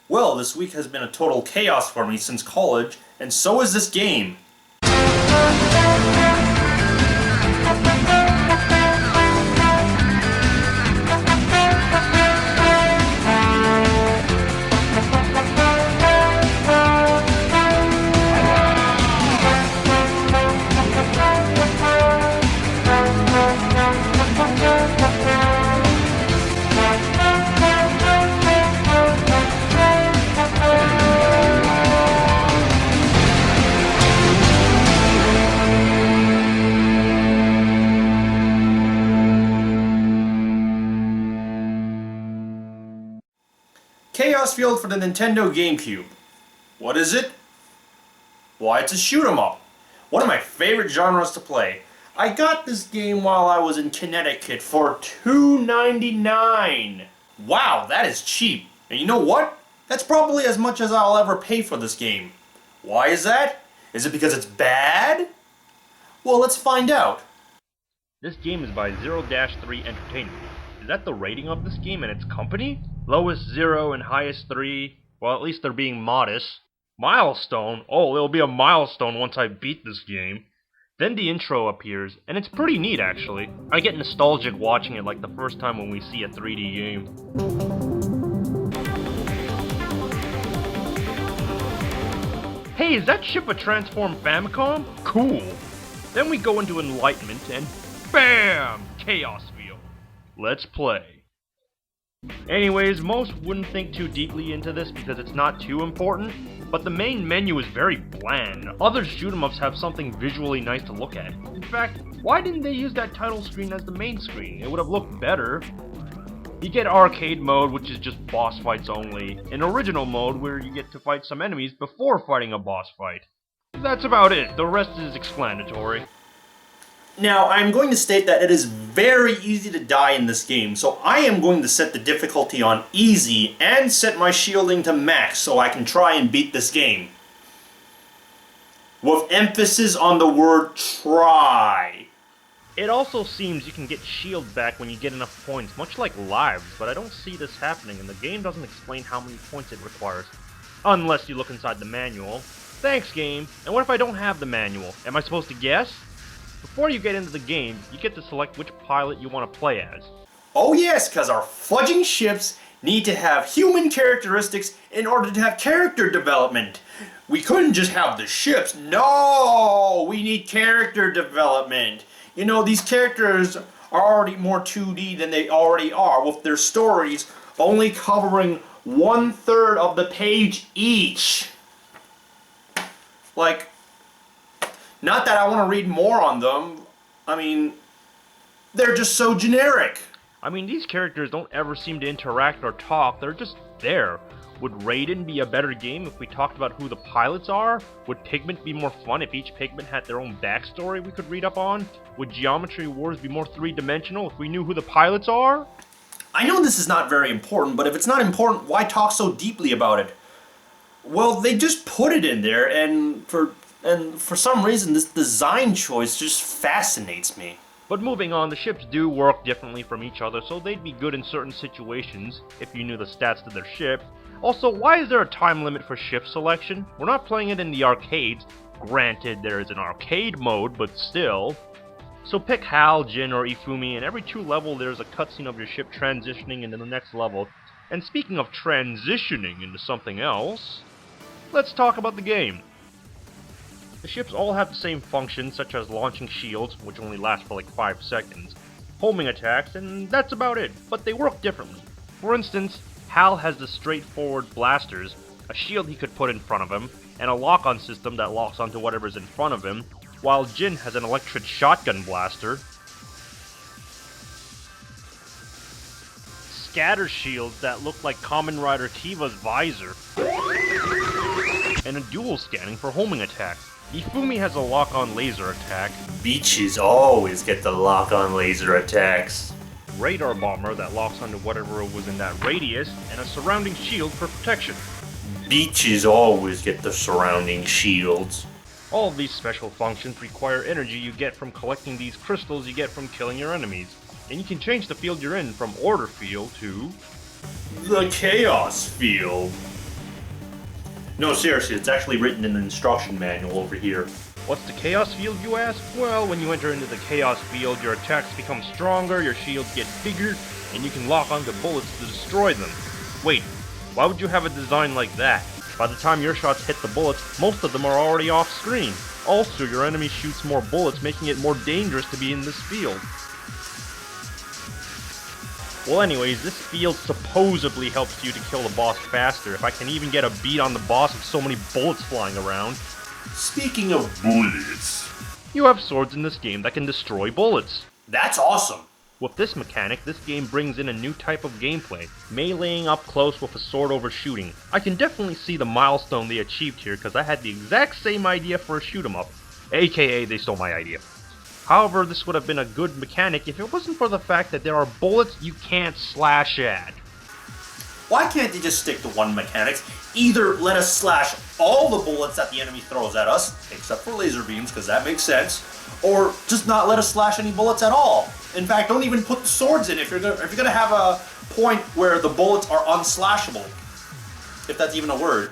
Well, this week has been a total chaos for me since college, and so is this game. Chaos Field for the Nintendo GameCube. What is it? Why, it's a shoot 'em up. One of my favorite genres to play. I got this game while I was in Connecticut for $2.99. Wow, that is cheap. And you know what? That's probably as much as I'll ever pay for this game. Why is that? Is it because it's bad? Well, let's find out. This game is by 0-3 Entertainment. Is that the rating of this game and its company? Lowest 0 and highest 3. Well, at least they're being modest. Milestone? Oh, it'll be a milestone once I beat this game. Then the intro appears, and it's pretty neat actually. I get nostalgic watching it like the first time when we see a 3D game. Hey, is that ship a transformed Famicom? Cool. Then we go into Enlightenment and BAM! Chaos Field. Let's play. Anyways, most wouldn't think too deeply into this because it's not too important, but the main menu is very bland. Other shoot-em-ups have something visually nice to look at. In fact, why didn't they use that title screen as the main screen? It would have looked better. You get arcade mode, which is just boss fights only, and original mode where you get to fight some enemies before fighting a boss fight. That's about it, the rest is explanatory. Now, I'm going to state that it is very easy to die in this game, so I am going to set the difficulty on easy and set my shielding to max so I can try and beat this game. With emphasis on the word try. It also seems you can get shield back when you get enough points, much like lives, but I don't see this happening and the game doesn't explain how many points it requires. Unless you look inside the manual. Thanks, game. And what if I don't have the manual? Am I supposed to guess? Before you get into the game, you get to select which pilot you want to play as. Oh yes, because our fudging ships need to have human characteristics in order to have character development. We couldn't just have the ships. No! We need character development. You know, these characters are already more 2D than they already are, with their stories only covering 1/3 of the page each. Like, not that I want to read more on them. I mean, they're just so generic. I mean, these characters don't ever seem to interact or talk, they're just there. Would Raiden be a better game if we talked about who the pilots are? Would Pigment be more fun if each Pigment had their own backstory we could read up on? Would Geometry Wars be more three-dimensional if we knew who the pilots are? I know this is not very important, but if it's not important, why talk so deeply about it? Well, they just put it in there, and for some reason this design choice just fascinates me. But moving on, the ships do work differently from each other, so they'd be good in certain situations if you knew the stats to their ship. Also, why is there a time limit for ship selection? We're not playing it in the arcades. Granted, there is an arcade mode, but still. So pick Hal, Jin, or Ifumi, and every 2 levels there's a cutscene of your ship transitioning into the next level. And speaking of transitioning into something else, let's talk about the game. The ships all have the same functions, such as launching shields, which only last for like 5 seconds, homing attacks, and that's about it, but they work differently. For instance, Hal has the straightforward blasters, a shield he could put in front of him, and a lock-on system that locks onto whatever's in front of him, while Jin has an electric shotgun blaster, scatter shields that look like Kamen Rider Kiva's visor, and a dual scanning for homing attacks. Ifumi has a lock-on laser attack. Beaches always get the lock-on laser attacks. Radar bomber that locks onto whatever was in that radius, and a surrounding shield for protection. Beaches always get the surrounding shields. All of these special functions require energy you get from collecting these crystals you get from killing your enemies. And you can change the field you're in from Order Field to the Chaos Field. No, seriously, it's actually written in the instruction manual over here. What's the Chaos Field, you ask? Well, when you enter into the Chaos Field, your attacks become stronger, your shields get bigger, and you can lock onto bullets to destroy them. Wait, why would you have a design like that? By the time your shots hit the bullets, most of them are already off screen. Also, your enemy shoots more bullets, making it more dangerous to be in this field. Well anyways, this field supposedly helps you to kill the boss faster, if I can even get a beat on the boss with so many bullets flying around. Speaking of bullets... You have swords in this game that can destroy bullets. That's awesome! With this mechanic, this game brings in a new type of gameplay, meleeing up close with a sword over shooting. I can definitely see the milestone they achieved here because I had the exact same idea for a shoot 'em up, aka they stole my idea. However, this would have been a good mechanic if it wasn't for the fact that there are bullets you can't slash at. Why can't they just stick to one mechanic? Either let us slash all the bullets that the enemy throws at us, except for laser beams, because that makes sense, or just not let us slash any bullets at all. In fact, don't even put the swords in if you're gonna have a point where the bullets are unslashable, if that's even a word.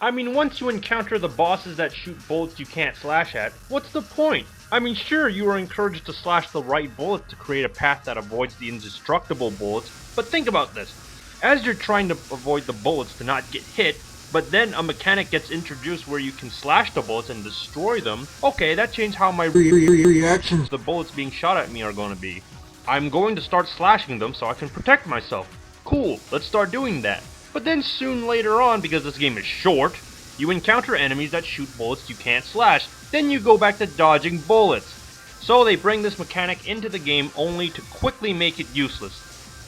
I mean, once you encounter the bosses that shoot bullets you can't slash at, what's the point? I mean, sure, you are encouraged to slash the right bullet to create a path that avoids the indestructible bullets, but think about this. As you're trying to avoid the bullets to not get hit, but then a mechanic gets introduced where you can slash the bullets and destroy them, okay, that changed how my reactions to the bullets being shot at me are going to be. I'm going to start slashing them so I can protect myself. Cool, let's start doing that. But then soon later on, because this game is short, you encounter enemies that shoot bullets you can't slash, then you go back to dodging bullets. So they bring this mechanic into the game only to quickly make it useless.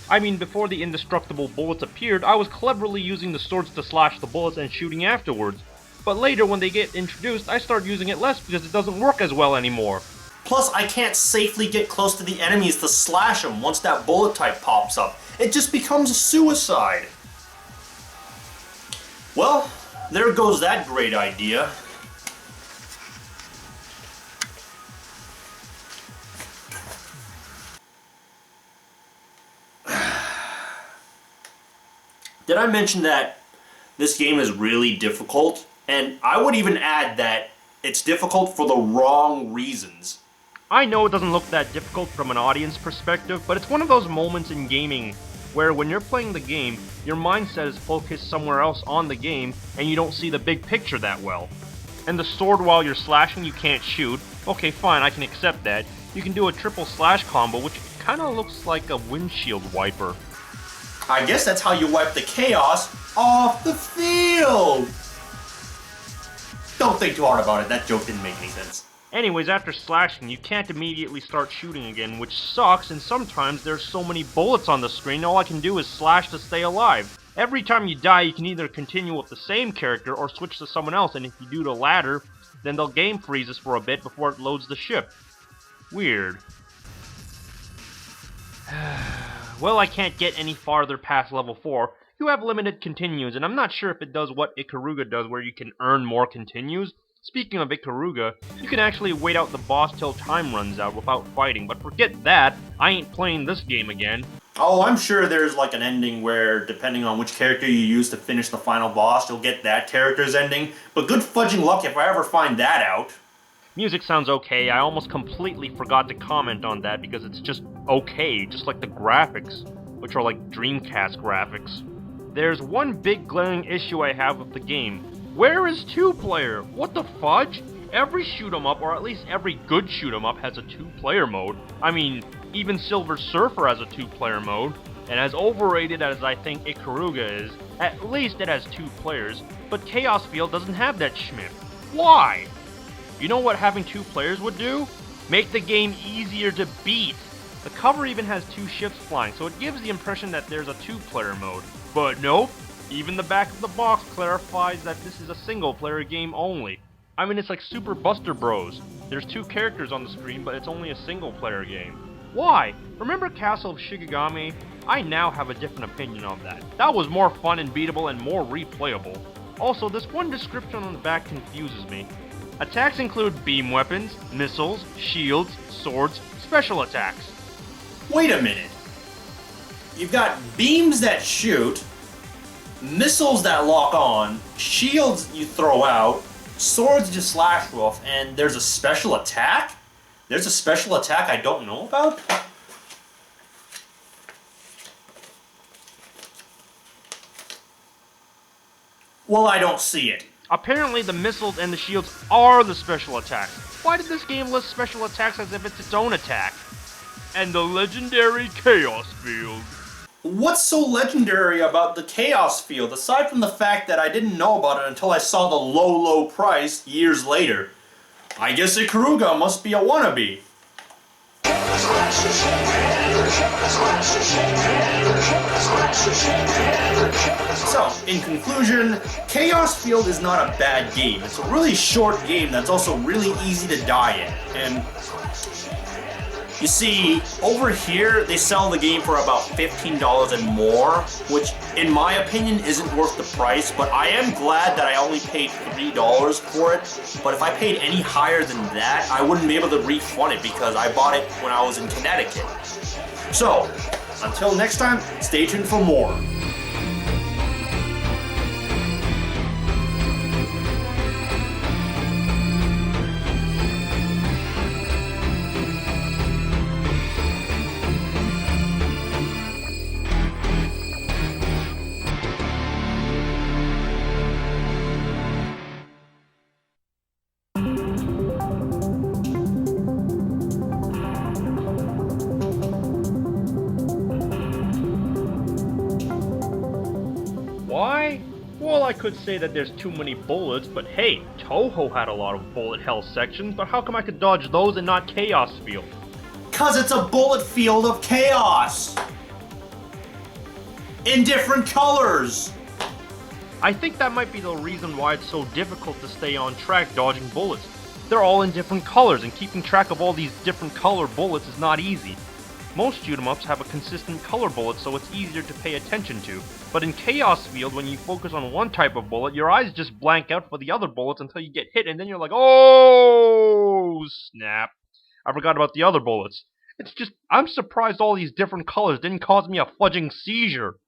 I mean, before the indestructible bullets appeared, I was cleverly using the swords to slash the bullets and shooting afterwards. But later, when they get introduced, I start using it less because it doesn't work as well anymore. Plus, I can't safely get close to the enemies to slash them once that bullet type pops up. It just becomes a suicide. Well, there goes that great idea. Did I mention that this game is really difficult? And I would even add that it's difficult for the wrong reasons. I know it doesn't look that difficult from an audience perspective, but it's one of those moments in gaming where when you're playing the game, your mindset is focused somewhere else on the game, and you don't see the big picture that well. And the sword while you're slashing you can't shoot, okay fine, I can accept that. You can do a triple slash combo, which kinda looks like a windshield wiper. I guess that's how you wipe the chaos off the field! Don't think too hard about it, that joke didn't make any sense. Anyways, after slashing, you can't immediately start shooting again, which sucks, and sometimes there's so many bullets on the screen, all I can do is slash to stay alive. Every time you die, you can either continue with the same character or switch to someone else, and if you do the latter, then the game freezes for a bit before it loads the ship. Weird. Well, I can't get any farther past level 4. You have limited continues, and I'm not sure if it does what Ikaruga does where you can earn more continues. Speaking of Ikaruga, you can actually wait out the boss till time runs out without fighting, but forget that, I ain't playing this game again. Oh, I'm sure there's like an ending where, depending on which character you use to finish the final boss, you'll get that character's ending, but good fudging luck if I ever find that out. Music sounds okay. I almost completely forgot to comment on that because it's just okay, just like the graphics, which are like Dreamcast graphics. There's one big glaring issue I have with the game. Where is 2-player? What the fudge? Every shoot 'em up, or at least every good shoot 'em up, has a 2-player mode. I mean, even Silver Surfer has a 2-player mode, and as overrated as I think Ikaruga is, at least it has 2 players, but Chaos Field doesn't have that schmick. Why? You know what having 2 players would do? Make the game easier to beat. The cover even has 2 ships flying, so it gives the impression that there's a 2-player mode. But nope, even the back of the box clarifies that this is a single-player game only. I mean, it's like Super Buster Bros. There's 2 characters on the screen, but it's only a single-player game. Why? Remember Castle of Shigigami? I now have a different opinion of that. That was more fun and beatable and more replayable. Also, this one description on the back confuses me. Attacks include beam weapons, missiles, shields, swords, special attacks. Wait a minute. You've got beams that shoot, missiles that lock on, shields you throw out, swords you slash with, and there's a special attack? There's a special attack I don't know about? Well, I don't see it. Apparently the missiles and the shields are the special attacks. Why did this game list special attacks as if it's its own attack? And the legendary Chaos Field. What's so legendary about the Chaos Field, aside from the fact that I didn't know about it until I saw the low price years later? I guess Ikaruga must be a wannabe. So, in conclusion, Chaos Field is not a bad game. It's a really short game that's also really easy to die in. And you see, over here, they sell the game for about $15 and more, which, in my opinion, isn't worth the price, but I am glad that I only paid $3 for it. But if I paid any higher than that, I wouldn't be able to refund it because I bought it when I was in Connecticut. So, until next time, stay tuned for more. Why? Well, I could say that there's too many bullets, but hey, Toho had a lot of bullet hell sections, but how come I could dodge those and not Chaos Field? 'Cause it's a bullet field of chaos! In different colors! I think that might be the reason why it's so difficult to stay on track dodging bullets. They're all in different colors, and keeping track of all these different color bullets is not easy. Most shoot-em-ups have a consistent color bullet, so it's easier to pay attention to. But in Chaos Field, when you focus on one type of bullet, your eyes just blank out for the other bullets until you get hit, and then you're like, oh snap, I forgot about the other bullets. It's just, I'm surprised all these different colors didn't cause me a fudging seizure.